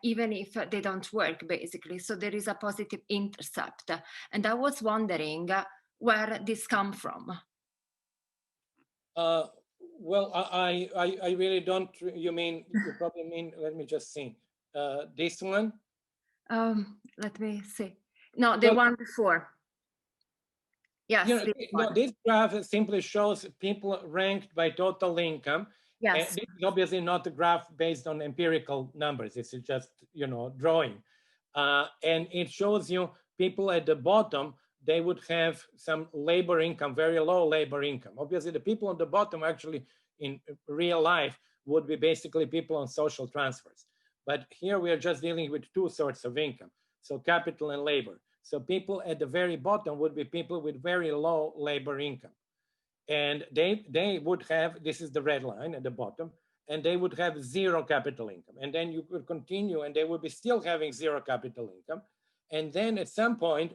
S2: even if they don't work, basically. So there is a positive intercept. And I was wondering where this come from.
S3: Well, I really don't, you probably mean, let me just see, this one?
S2: Let me see. No, the one before. Yes.
S3: This graph simply shows people ranked by total income.
S2: Yes.
S3: And this is obviously not a graph based on empirical numbers. This is just, drawing. And it shows you people at the bottom, they would have some labor income, very low labor income. Obviously, the people on the bottom actually in real life would be basically people on social transfers. But here we are just dealing with two sorts of income. So capital and labor. So people at the very bottom would be people with very low labor income. And they would have, this is the red line at the bottom, and they would have zero capital income. And then you could continue and they would be still having zero capital income. And then at some point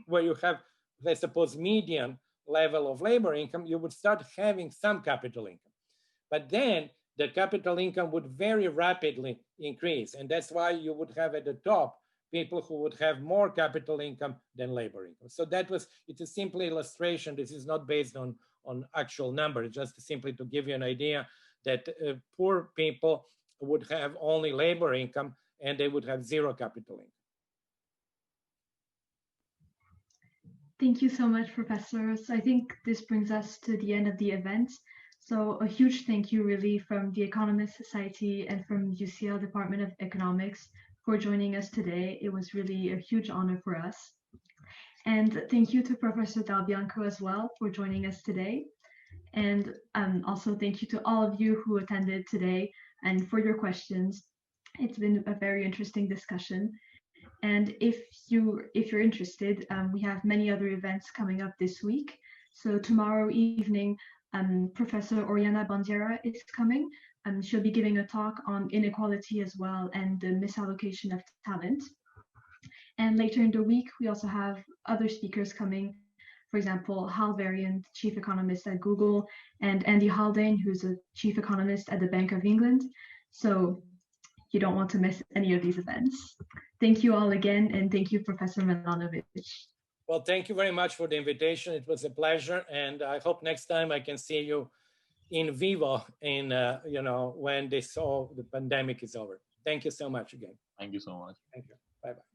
S3: where you have, let's suppose, median level of labor income, you would start having some capital income. But then the capital income would very rapidly increase. And that's why you would have at the top people who would have more capital income than labor income. So it's a simple illustration. This is not based on actual numbers, just simply to give you an idea that poor people would have only labor income and they would have zero capital income.
S1: Thank you so much, Professor. So I think this brings us to the end of the event. So a huge thank you really from the Economist Society and from UCL Department of Economics for joining us today. It was really a huge honor for us. And thank you to Professor Dal Bianco as well for joining us today. And also thank you to all of you who attended today and for your questions. It's been a very interesting discussion. And if you're interested, we have many other events coming up this week. So tomorrow evening, Professor Oriana Bandiera is coming. She'll be giving a talk on inequality as well and the misallocation of talent. And later in the week, we also have other speakers coming. For example, Hal Varian, chief economist at Google, and Andy Haldane, who's a chief economist at the Bank of England. So you don't want to miss any of these events. Thank you all again, and thank you, Professor Milanović.
S3: Well, thank you very much for the invitation. It was a pleasure, and I hope next time I can see you in vivo in when the pandemic is over. Thank you so much again.
S7: Thank you so much.
S3: Thank you. Bye-bye.